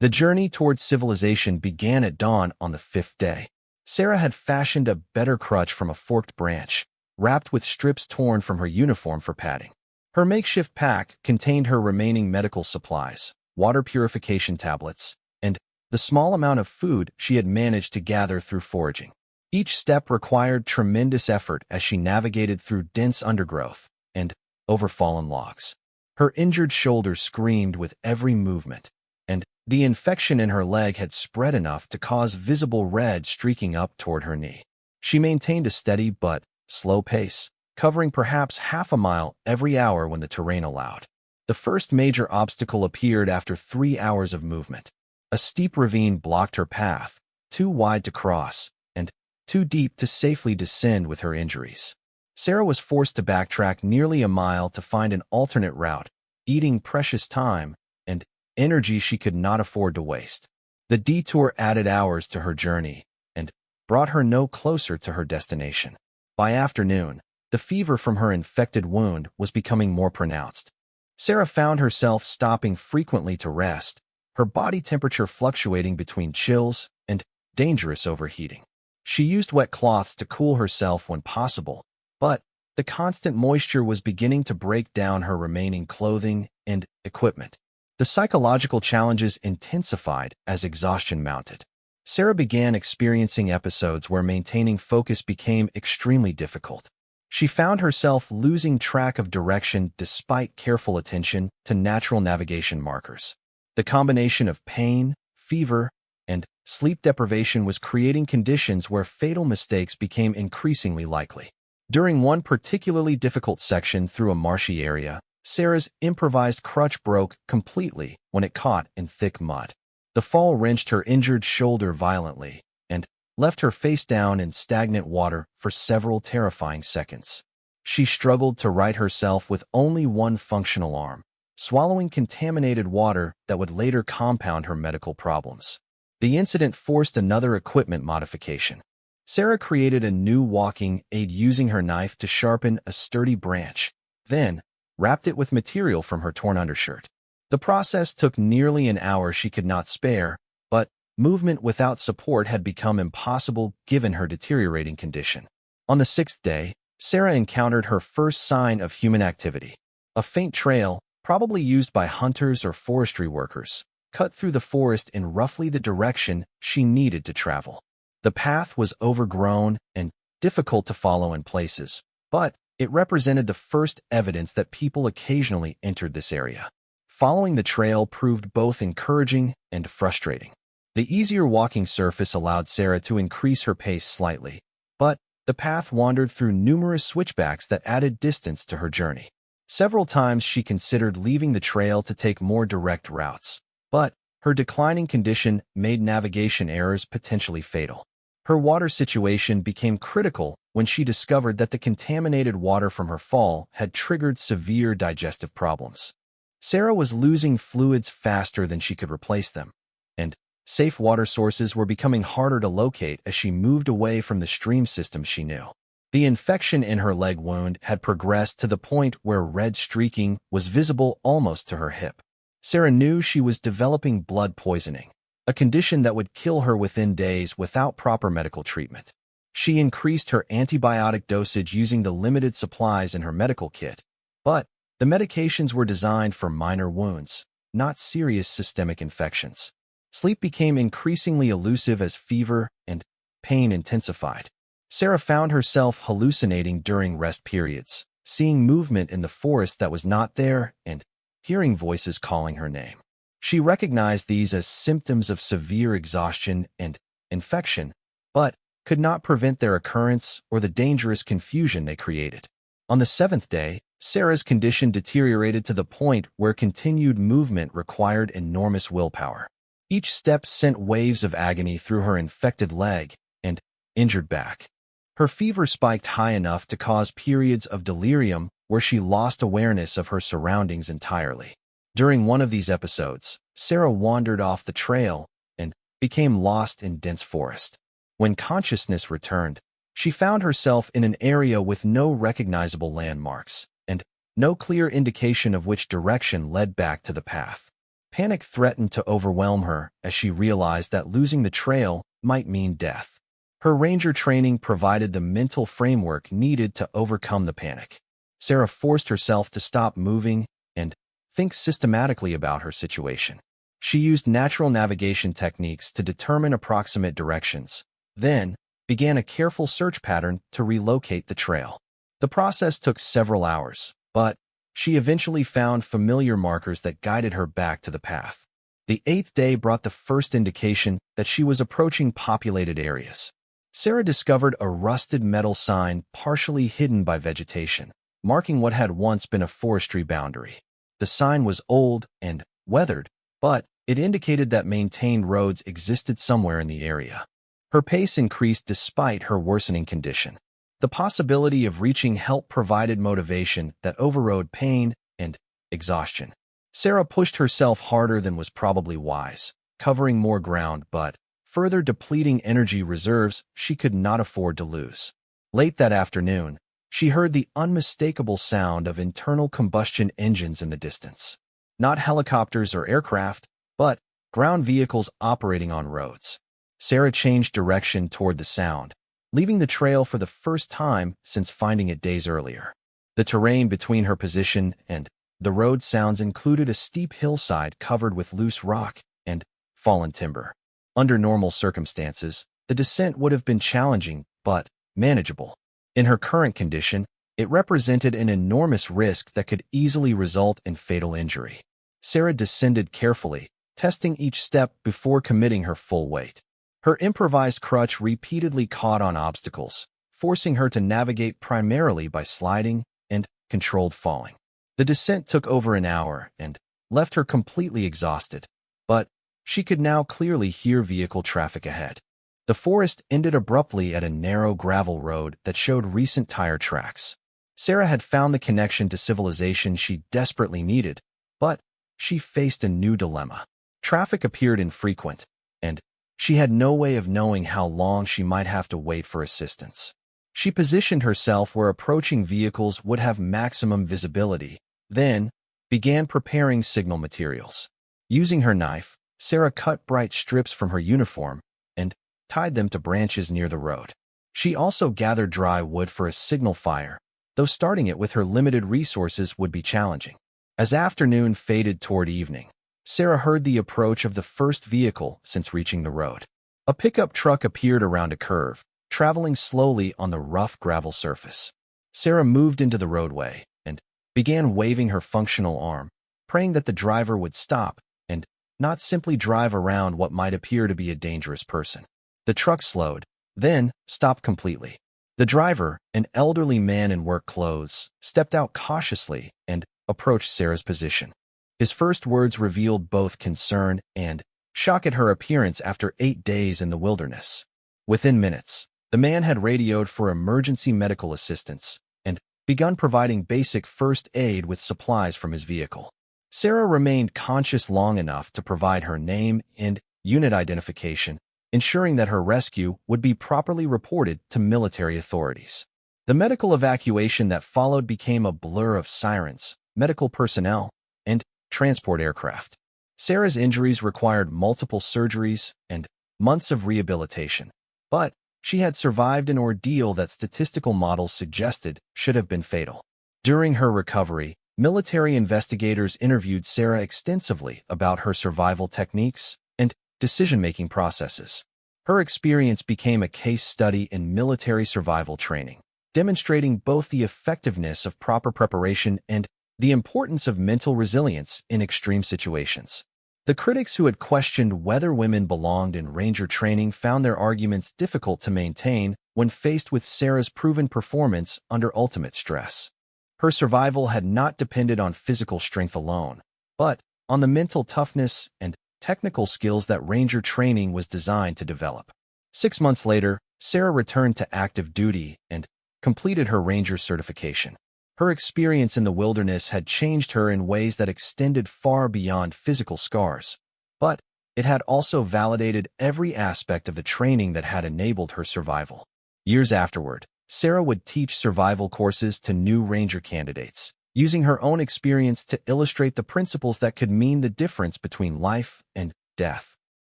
The journey towards civilization began at dawn on the 5th day. Sarah had fashioned a better crutch from a forked branch, wrapped with strips torn from her uniform for padding. Her makeshift pack contained her remaining medical supplies, water purification tablets, and the small amount of food she had managed to gather through foraging. Each step required tremendous effort as she navigated through dense undergrowth and over fallen logs. Her injured shoulder screamed with every movement, and the infection in her leg had spread enough to cause visible red streaking up toward her knee. She maintained a steady but slow pace, covering perhaps half a mile every hour when the terrain allowed. The first major obstacle appeared after 3 hours of movement. A steep ravine blocked her path, too wide to cross and too deep to safely descend with her injuries. Sarah was forced to backtrack nearly a mile to find an alternate route, eating precious time and energy she could not afford to waste. The detour added hours to her journey and brought her no closer to her destination. By afternoon, the fever from her infected wound was becoming more pronounced. Sarah found herself stopping frequently to rest, her body temperature fluctuating between chills and dangerous overheating. She used wet cloths to cool herself when possible, but the constant moisture was beginning to break down her remaining clothing and equipment. The psychological challenges intensified as exhaustion mounted. Sarah began experiencing episodes where maintaining focus became extremely difficult. She found herself losing track of direction despite careful attention to natural navigation markers. The combination of pain, fever, and sleep deprivation was creating conditions where fatal mistakes became increasingly likely. During one particularly difficult section through a marshy area, Sarah's improvised crutch broke completely when it caught in thick mud. The fall wrenched her injured shoulder violently and left her face down in stagnant water for several terrifying seconds. She struggled to right herself with only one functional arm, swallowing contaminated water that would later compound her medical problems. The incident forced another equipment modification. Sarah created a new walking aid using her knife to sharpen a sturdy branch, then wrapped it with material from her torn undershirt. The process took nearly an hour she could not spare, but movement without support had become impossible given her deteriorating condition. On the 6th day, Sarah encountered her first sign of human activity. A faint trail, probably used by hunters or forestry workers, cut through the forest in roughly the direction she needed to travel. The path was overgrown and difficult to follow in places, but it represented the first evidence that people occasionally entered this area. Following the trail proved both encouraging and frustrating. The easier walking surface allowed Sarah to increase her pace slightly, but the path wandered through numerous switchbacks that added distance to her journey. Several times she considered leaving the trail to take more direct routes, but her declining condition made navigation errors potentially fatal. Her water situation became critical when she discovered that the contaminated water from her fall had triggered severe digestive problems. Sarah was losing fluids faster than she could replace them, and safe water sources were becoming harder to locate as she moved away from the stream system she knew. The infection in her leg wound had progressed to the point where red streaking was visible almost to her hip. Sarah knew she was developing blood poisoning, a condition that would kill her within days without proper medical treatment. She increased her antibiotic dosage using the limited supplies in her medical kit, but the medications were designed for minor wounds, not serious systemic infections. Sleep became increasingly elusive as fever and pain intensified. Sarah found herself hallucinating during rest periods, seeing movement in the forest that was not there and hearing voices calling her name. She recognized these as symptoms of severe exhaustion and infection, but could not prevent their occurrence or the dangerous confusion they created. On the 7th day, Sarah's condition deteriorated to the point where continued movement required enormous willpower. Each step sent waves of agony through her infected leg and injured back. Her fever spiked high enough to cause periods of delirium where she lost awareness of her surroundings entirely. During one of these episodes, Sarah wandered off the trail and became lost in dense forest. When consciousness returned, she found herself in an area with no recognizable landmarks and no clear indication of which direction led back to the path. Panic threatened to overwhelm her as she realized that losing the trail might mean death. Her ranger training provided the mental framework needed to overcome the panic. Sarah forced herself to stop moving and think systematically about her situation. She used natural navigation techniques to determine approximate directions, then began a careful search pattern to relocate the trail. The process took several hours, but she eventually found familiar markers that guided her back to the path. The 8th day brought the first indication that she was approaching populated areas. Sarah discovered a rusted metal sign partially hidden by vegetation, marking what had once been a forestry boundary. The sign was old and weathered, but it indicated that maintained roads existed somewhere in the area. Her pace increased despite her worsening condition. The possibility of reaching help provided motivation that overrode pain and exhaustion. Sarah pushed herself harder than was probably wise, covering more ground but further depleting energy reserves she could not afford to lose. Late that afternoon, she heard the unmistakable sound of internal combustion engines in the distance. Not helicopters or aircraft, but ground vehicles operating on roads. Sarah changed direction toward the sound, leaving the trail for the first time since finding it days earlier. The terrain between her position and the road sounds included a steep hillside covered with loose rock and fallen timber. Under normal circumstances, the descent would have been challenging but manageable. In her current condition, it represented an enormous risk that could easily result in fatal injury. Sarah descended carefully, testing each step before committing her full weight. Her improvised crutch repeatedly caught on obstacles, forcing her to navigate primarily by sliding and controlled falling. The descent took over an hour and left her completely exhausted, but she could now clearly hear vehicle traffic ahead. The forest ended abruptly at a narrow gravel road that showed recent tire tracks. Sarah had found the connection to civilization she desperately needed, but she faced a new dilemma. Traffic appeared infrequent, and she had no way of knowing how long she might have to wait for assistance. She positioned herself where approaching vehicles would have maximum visibility, then began preparing signal materials. Using her knife, Sarah cut bright strips from her uniform and tied them to branches near the road. She also gathered dry wood for a signal fire, though starting it with her limited resources would be challenging. As afternoon faded toward evening, Sarah heard the approach of the first vehicle since reaching the road. A pickup truck appeared around a curve, traveling slowly on the rough gravel surface. Sarah moved into the roadway and began waving her functional arm, praying that the driver would stop and not simply drive around what might appear to be a dangerous person. The truck slowed, then stopped completely. The driver, an elderly man in work clothes, stepped out cautiously and approached Sarah's position. His first words revealed both concern and shock at her appearance after 8 days in the wilderness. Within minutes, the man had radioed for emergency medical assistance and begun providing basic first aid with supplies from his vehicle. Sarah remained conscious long enough to provide her name and unit identification, ensuring that her rescue would be properly reported to military authorities. The medical evacuation that followed became a blur of sirens, medical personnel, and transport aircraft. Sarah's injuries required multiple surgeries and months of rehabilitation, but she had survived an ordeal that statistical models suggested should have been fatal. During her recovery, military investigators interviewed Sarah extensively about her survival techniques and decision-making processes. Her experience became a case study in military survival training, demonstrating both the effectiveness of proper preparation and the importance of mental resilience in extreme situations. The critics who had questioned whether women belonged in ranger training found their arguments difficult to maintain when faced with Sarah's proven performance under ultimate stress. Her survival had not depended on physical strength alone, but on the mental toughness and technical skills that ranger training was designed to develop. 6 months later, Sarah returned to active duty and completed her ranger certification. Her experience in the wilderness had changed her in ways that extended far beyond physical scars, but it had also validated every aspect of the training that had enabled her survival. Years afterward, Sarah would teach survival courses to new ranger candidates, using her own experience to illustrate the principles that could mean the difference between life and death.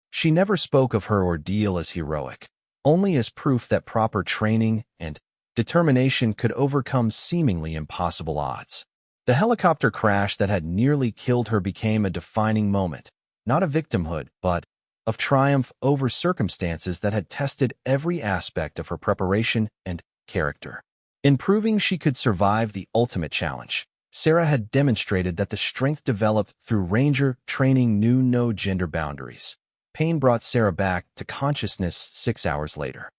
She never spoke of her ordeal as heroic, only as proof that proper training and determination could overcome seemingly impossible odds. The helicopter crash that had nearly killed her became a defining moment, not of victimhood, but of triumph over circumstances that had tested every aspect of her preparation and character. In proving she could survive the ultimate challenge, Sarah had demonstrated that the strength developed through Ranger training knew no gender boundaries. Pain brought Sarah back to consciousness 6 hours later.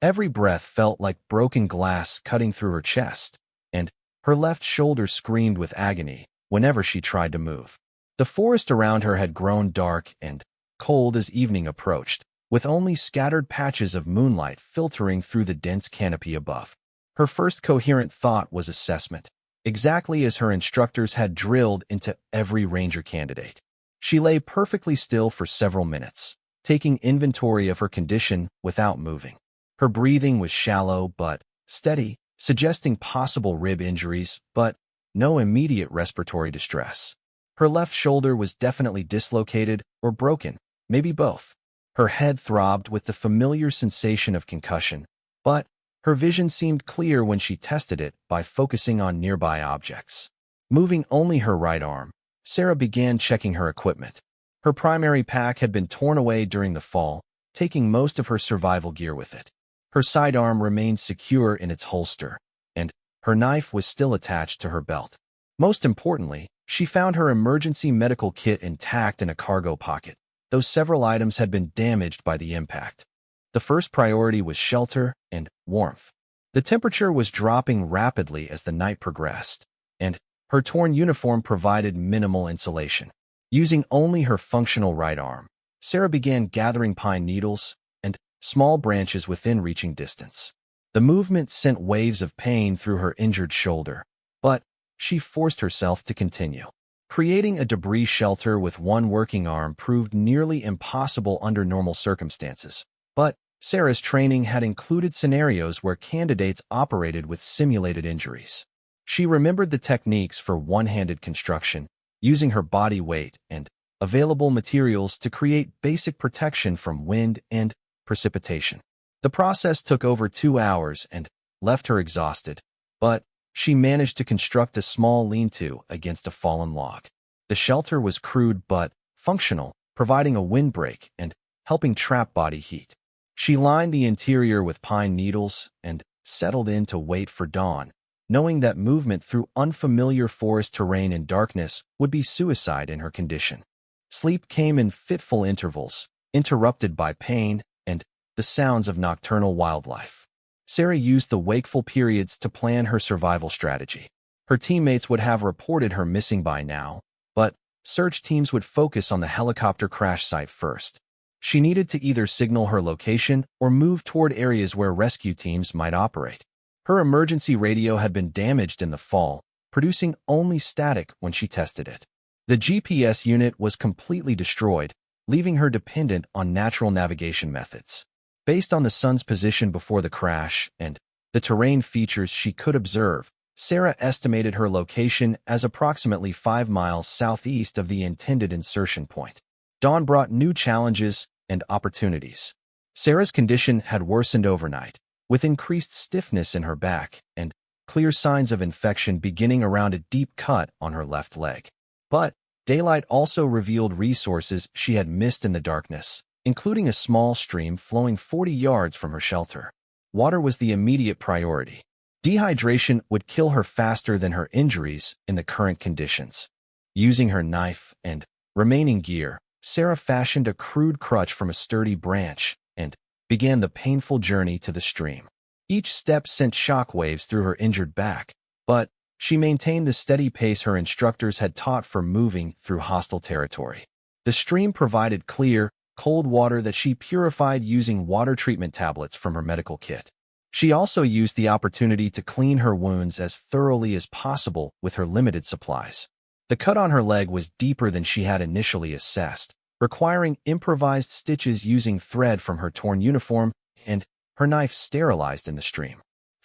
Every breath felt like broken glass cutting through her chest, and her left shoulder screamed with agony whenever she tried to move. The forest around her had grown dark and cold as evening approached, with only scattered patches of moonlight filtering through the dense canopy above. Her first coherent thought was assessment, exactly as her instructors had drilled into every Ranger candidate. She lay perfectly still for several minutes, taking inventory of her condition without moving. Her breathing was shallow but steady, suggesting possible rib injuries, but no immediate respiratory distress. Her left shoulder was definitely dislocated or broken, maybe both. Her head throbbed with the familiar sensation of concussion, but her vision seemed clear when she tested it by focusing on nearby objects. Moving only her right arm, Sarah began checking her equipment. Her primary pack had been torn away during the fall, taking most of her survival gear with it. Her sidearm remained secure in its holster, and her knife was still attached to her belt. Most importantly, she found her emergency medical kit intact in a cargo pocket, though several items had been damaged by the impact. The first priority was shelter and warmth. The temperature was dropping rapidly as the night progressed, and her torn uniform provided minimal insulation. Using only her functional right arm, Sarah began gathering pine needles and small branches within reaching distance. The movement sent waves of pain through her injured shoulder, but she forced herself to continue. Creating a debris shelter with one working arm proved nearly impossible under normal circumstances, but Sarah's training had included scenarios where candidates operated with simulated injuries. She remembered the techniques for one-handed construction, using her body weight and available materials to create basic protection from wind and precipitation. The process took over 2 hours and left her exhausted, but she managed to construct a small lean-to against a fallen log. The shelter was crude but functional, providing a windbreak and helping trap body heat. She lined the interior with pine needles and settled in to wait for dawn, knowing that movement through unfamiliar forest terrain in darkness would be suicide in her condition. Sleep came in fitful intervals, interrupted by pain and the sounds of nocturnal wildlife. Sarah used the wakeful periods to plan her survival strategy. Her teammates would have reported her missing by now, but search teams would focus on the helicopter crash site first. She needed to either signal her location or move toward areas where rescue teams might operate. Her emergency radio had been damaged in the fall, producing only static when she tested it. The GPS unit was completely destroyed, leaving her dependent on natural navigation methods. Based on the sun's position before the crash and the terrain features she could observe, Sarah estimated her location as approximately 5 miles southeast of the intended insertion point. Dawn brought new challenges and opportunities. Sarah's condition had worsened overnight, with increased stiffness in her back and clear signs of infection beginning around a deep cut on her left leg. But daylight also revealed resources she had missed in the darkness, including a small stream flowing 40 yards from her shelter. Water was the immediate priority. Dehydration would kill her faster than her injuries in the current conditions. Using her knife and remaining gear, Sarah fashioned a crude crutch from a sturdy branch and began the painful journey to the stream. Each step sent shockwaves through her injured back, but she maintained the steady pace her instructors had taught for moving through hostile territory. The stream provided clear, cold water that she purified using water treatment tablets from her medical kit. She also used the opportunity to clean her wounds as thoroughly as possible with her limited supplies. The cut on her leg was deeper than she had initially assessed, requiring improvised stitches using thread from her torn uniform and her knife sterilized in the stream.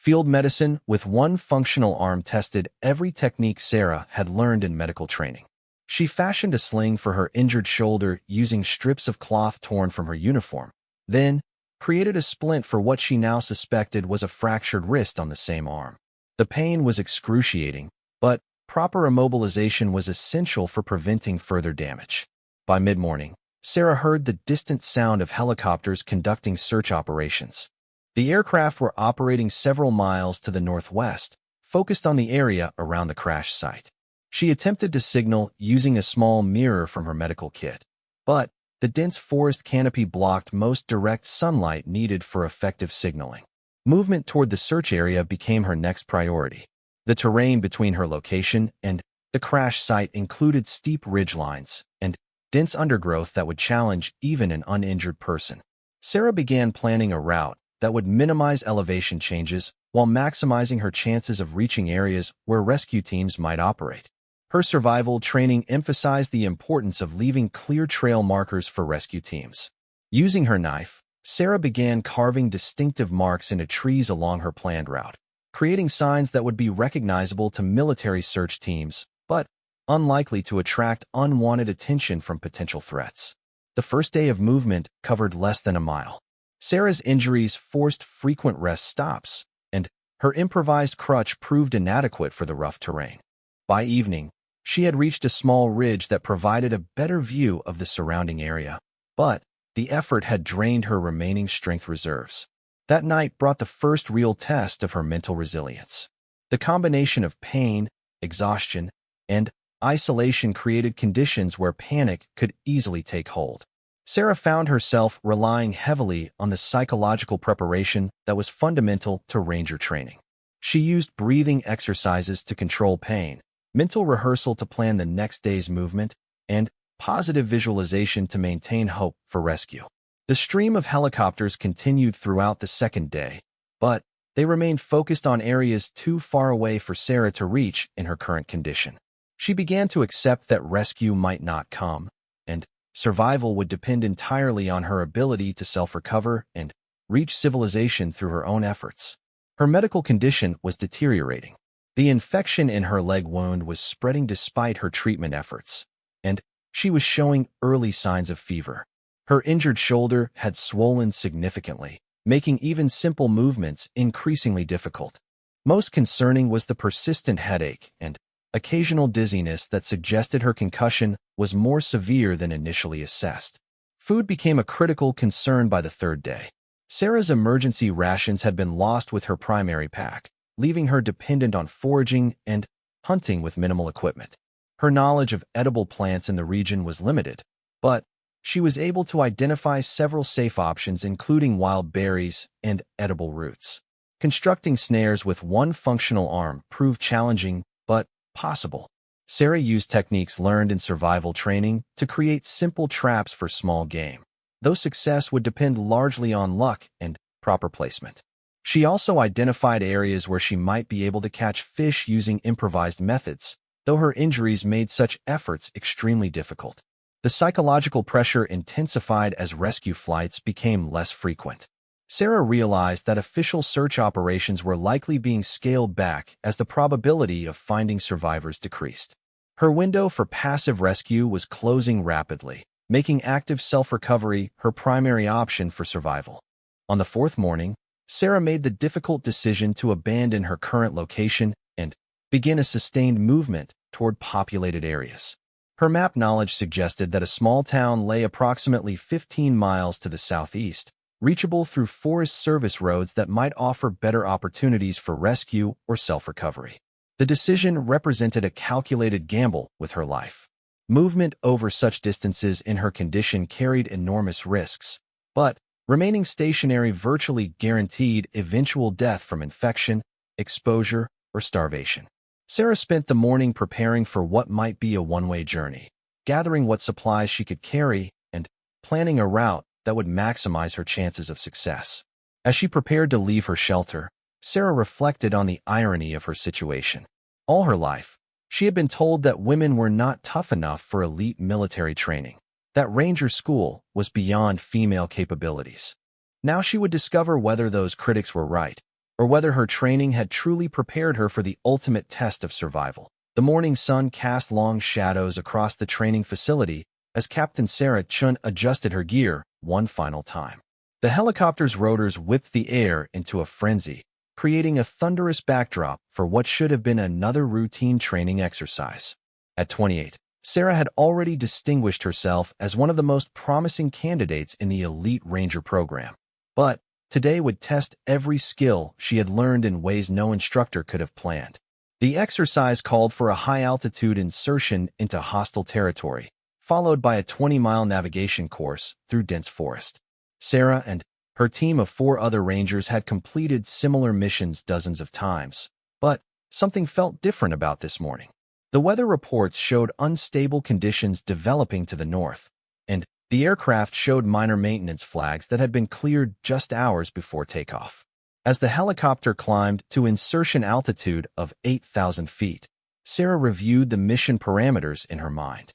Field medicine with one functional arm tested every technique Sarah had learned in medical training. She fashioned a sling for her injured shoulder using strips of cloth torn from her uniform, then created a splint for what she now suspected was a fractured wrist on the same arm. The pain was excruciating, but proper immobilization was essential for preventing further damage. By mid-morning, Sarah heard the distant sound of helicopters conducting search operations. The aircraft were operating several miles to the northwest, focused on the area around the crash site. She attempted to signal using a small mirror from her medical kit, but the dense forest canopy blocked most direct sunlight needed for effective signaling. Movement toward the search area became her next priority. The terrain between her location and the crash site included steep ridgelines and dense undergrowth that would challenge even an uninjured person. Sarah began planning a route that would minimize elevation changes while maximizing her chances of reaching areas where rescue teams might operate. Her survival training emphasized the importance of leaving clear trail markers for rescue teams. Using her knife, Sarah began carving distinctive marks into trees along her planned route, creating signs that would be recognizable to military search teams, but unlikely to attract unwanted attention from potential threats. The first day of movement covered less than a mile. Sarah's injuries forced frequent rest stops, and her improvised crutch proved inadequate for the rough terrain. By evening, she had reached a small ridge that provided a better view of the surrounding area, but the effort had drained her remaining strength reserves. That night brought the first real test of her mental resilience. The combination of pain, exhaustion, and isolation created conditions where panic could easily take hold. Sarah found herself relying heavily on the psychological preparation that was fundamental to ranger training. She used breathing exercises to control pain, mental rehearsal to plan the next day's movement, and positive visualization to maintain hope for rescue. The stream of helicopters continued throughout the second day, but they remained focused on areas too far away for Sarah to reach in her current condition. She began to accept that rescue might not come, and survival would depend entirely on her ability to self-recover and reach civilization through her own efforts. Her medical condition was deteriorating. The infection in her leg wound was spreading despite her treatment efforts, and she was showing early signs of fever. Her injured shoulder had swollen significantly, making even simple movements increasingly difficult. Most concerning was the persistent headache and occasional dizziness that suggested her concussion was more severe than initially assessed. Food became a critical concern by the third day. Sarah's emergency rations had been lost with her primary pack, leaving her dependent on foraging and hunting with minimal equipment. Her knowledge of edible plants in the region was limited, but she was able to identify several safe options including wild berries and edible roots. Constructing snares with one functional arm proved challenging but possible. Sarah used techniques learned in survival training to create simple traps for small game, though success would depend largely on luck and proper placement. She also identified areas where she might be able to catch fish using improvised methods, though her injuries made such efforts extremely difficult. The psychological pressure intensified as rescue flights became less frequent. Sarah realized that official search operations were likely being scaled back as the probability of finding survivors decreased. Her window for passive rescue was closing rapidly, making active self-recovery her primary option for survival. On the fourth morning, Sarah made the difficult decision to abandon her current location and begin a sustained movement toward populated areas. Her map knowledge suggested that a small town lay approximately 15 miles to the southeast, reachable through Forest Service roads that might offer better opportunities for rescue or self-recovery. The decision represented a calculated gamble with her life. Movement over such distances in her condition carried enormous risks, but remaining stationary virtually guaranteed eventual death from infection, exposure, or starvation. Sarah spent the morning preparing for what might be a one-way journey, gathering what supplies she could carry and planning a route that would maximize her chances of success. As she prepared to leave her shelter, Sarah reflected on the irony of her situation. All her life, she had been told that women were not tough enough for elite military training, that ranger school was beyond female capabilities. Now she would discover whether those critics were right. or whether her training had truly prepared her for the ultimate test of survival. The morning sun cast long shadows across the training facility as Captain Sarah Chun adjusted her gear one final time. The helicopter's rotors whipped the air into a frenzy, creating a thunderous backdrop for what should have been another routine training exercise. At 28, Sarah had already distinguished herself as one of the most promising candidates in the elite Ranger program. But today would test every skill she had learned in ways no instructor could have planned. The exercise called for a high-altitude insertion into hostile territory, followed by a 20-mile navigation course through dense forest. Sarah and her team of 4 other Rangers had completed similar missions dozens of times, but something felt different about this morning. The weather reports showed unstable conditions developing to the north, and the aircraft showed minor maintenance flags that had been cleared just hours before takeoff. As the helicopter climbed to insertion altitude of 8,000 feet, Sarah reviewed the mission parameters in her mind.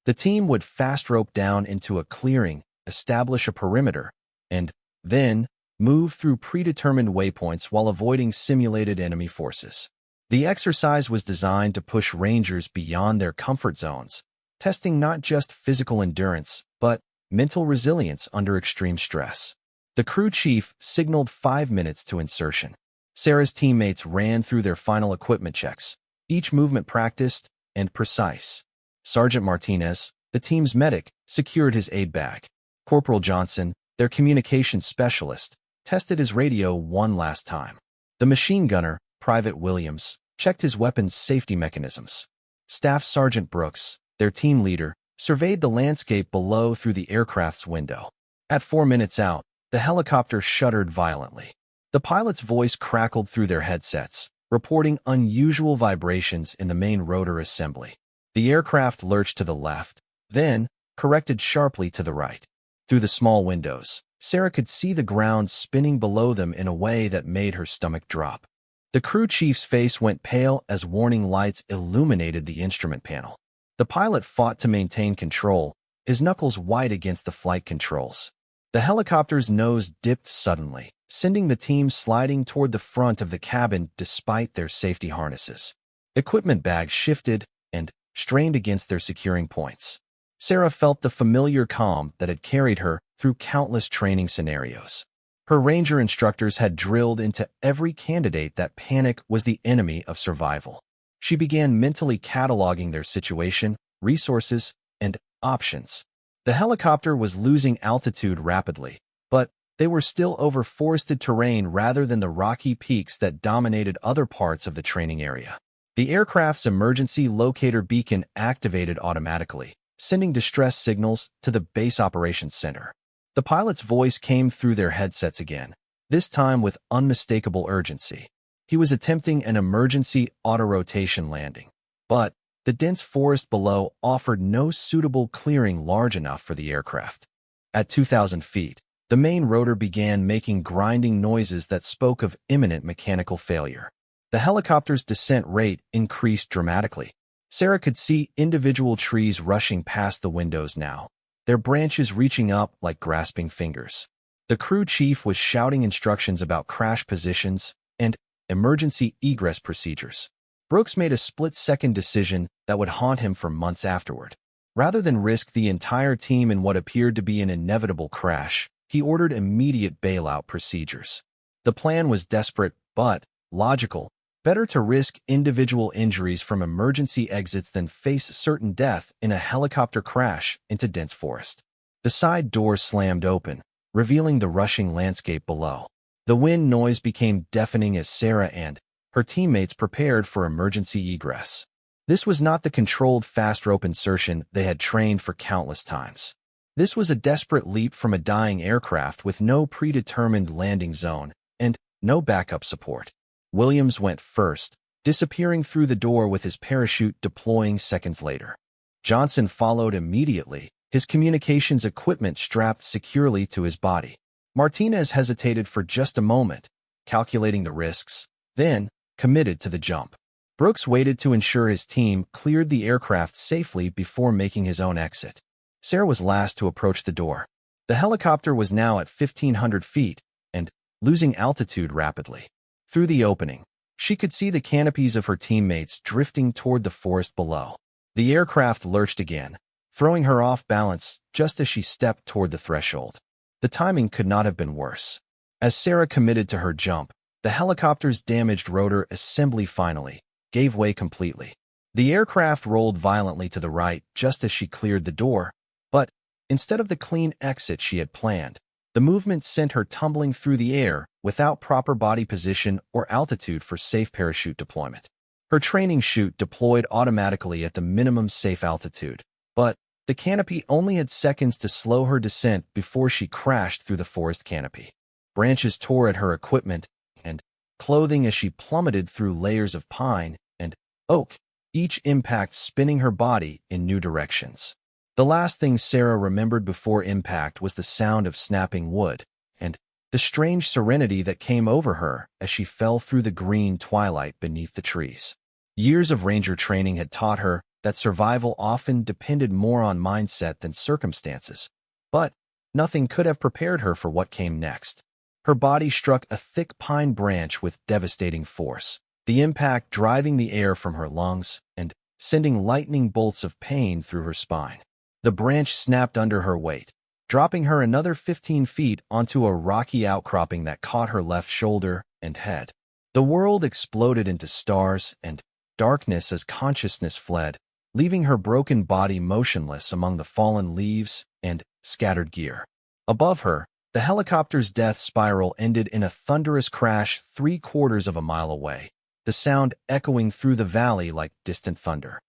The team would fast rope down into a clearing, establish a perimeter, and then move through predetermined waypoints while avoiding simulated enemy forces. The exercise was designed to push Rangers beyond their comfort zones, testing not just physical endurance, but mental resilience under extreme stress. The crew chief signaled 5 minutes to insertion. Sarah's teammates ran through their final equipment checks, each movement practiced and precise. Sergeant Martinez, the team's medic, secured his aid bag. Corporal Johnson, their communications specialist, tested his radio one last time. The machine gunner, Private Williams, checked his weapon's safety mechanisms. Staff Sergeant Brooks, their team leader, surveyed the landscape below through the aircraft's window. At 4 minutes out, the helicopter shuddered violently. The pilot's voice crackled through their headsets, reporting unusual vibrations in the main rotor assembly. The aircraft lurched to the left, then corrected sharply to the right. Through the small windows, Sarah could see the ground spinning below them in a way that made her stomach drop. The crew chief's face went pale as warning lights illuminated the instrument panel. The pilot fought to maintain control, his knuckles white against the flight controls. The helicopter's nose dipped suddenly, sending the team sliding toward the front of the cabin despite their safety harnesses. Equipment bags shifted and strained against their securing points. Sarah felt the familiar calm that had carried her through countless training scenarios. Her Ranger instructors had drilled into every candidate that panic was the enemy of survival. She began mentally cataloging their situation, resources, and options. The helicopter was losing altitude rapidly, but they were still over forested terrain rather than the rocky peaks that dominated other parts of the training area. The aircraft's emergency locator beacon activated automatically, sending distress signals to the base operations center. The pilot's voice came through their headsets again, this time with unmistakable urgency. He was attempting an emergency auto-rotation landing, but the dense forest below offered no suitable clearing large enough for the aircraft. At 2,000 feet, the main rotor began making grinding noises that spoke of imminent mechanical failure. The helicopter's descent rate increased dramatically. Sarah could see individual trees rushing past the windows now, their branches reaching up like grasping fingers. The crew chief was shouting instructions about crash positions and emergency egress procedures. Brooks made a split-second decision that would haunt him for months afterward. Rather than risk the entire team in what appeared to be an inevitable crash, he ordered immediate bailout procedures. The plan was desperate, but logical. Better to risk individual injuries from emergency exits than face certain death in a helicopter crash into dense forest. The side door slammed open, revealing the rushing landscape below. The wind noise became deafening as Sarah and her teammates prepared for emergency egress. This was not the controlled fast rope insertion they had trained for countless times. This was a desperate leap from a dying aircraft with no predetermined landing zone and no backup support. Williams went first, disappearing through the door with his parachute deploying seconds later. Johnson followed immediately, his communications equipment strapped securely to his body. Martinez hesitated for just a moment, calculating the risks, then committed to the jump. Brooks waited to ensure his team cleared the aircraft safely before making his own exit. Sarah was last to approach the door. The helicopter was now at 1,500 feet and losing altitude rapidly. Through the opening, she could see the canopies of her teammates drifting toward the forest below. The aircraft lurched again, throwing her off balance just as she stepped toward the threshold. The timing could not have been worse. As Sarah committed to her jump, the helicopter's damaged rotor assembly finally gave way completely. The aircraft rolled violently to the right just as she cleared the door, but instead of the clean exit she had planned, the movement sent her tumbling through the air without proper body position or altitude for safe parachute deployment. Her training chute deployed automatically at the minimum safe altitude, but the canopy only had seconds to slow her descent before she crashed through the forest canopy. Branches tore at her equipment and clothing as she plummeted through layers of pine and oak, each impact spinning her body in new directions. The last thing Sarah remembered before impact was the sound of snapping wood and the strange serenity that came over her as she fell through the green twilight beneath the trees. Years of ranger training had taught her that survival often depended more on mindset than circumstances, but nothing could have prepared her for what came next. Her body struck a thick pine branch with devastating force, the impact driving the air from her lungs and sending lightning bolts of pain through her spine. The branch snapped under her weight, dropping her another 15 feet onto a rocky outcropping that caught her left shoulder and head. The world exploded into stars and darkness as consciousness fled, leaving her broken body motionless among the fallen leaves and scattered gear. Above her, the helicopter's death spiral ended in a thunderous crash 3/4 of a mile away, the sound echoing through the valley like distant thunder.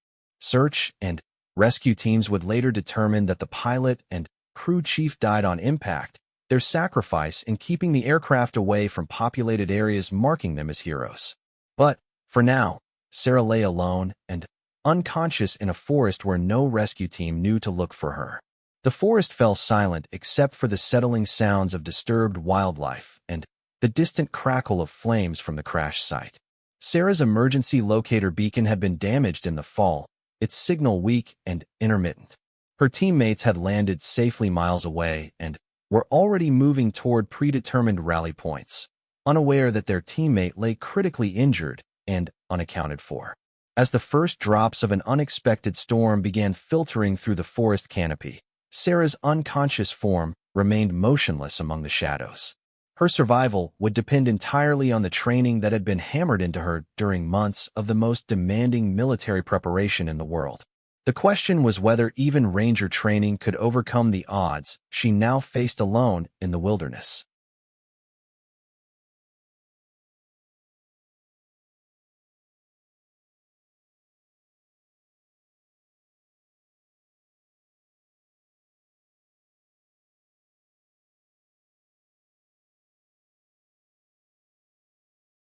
Search and rescue teams would later determine that the pilot and crew chief died on impact, their sacrifice in keeping the aircraft away from populated areas marking them as heroes. But, for now, Sarah lay alone and unconscious in a forest where no rescue team knew to look for her. The forest fell silent except for the settling sounds of disturbed wildlife and the distant crackle of flames from the crash site. Sarah's emergency locator beacon had been damaged in the fall, its signal weak and intermittent. Her teammates had landed safely miles away and were already moving toward predetermined rally points, unaware that their teammate lay critically injured and unaccounted for. As the first drops of an unexpected storm began filtering through the forest canopy, Sarah's unconscious form remained motionless among the shadows. Her survival would depend entirely on the training that had been hammered into her during months of the most demanding military preparation in the world. The question was whether even ranger training could overcome the odds she now faced alone in the wilderness.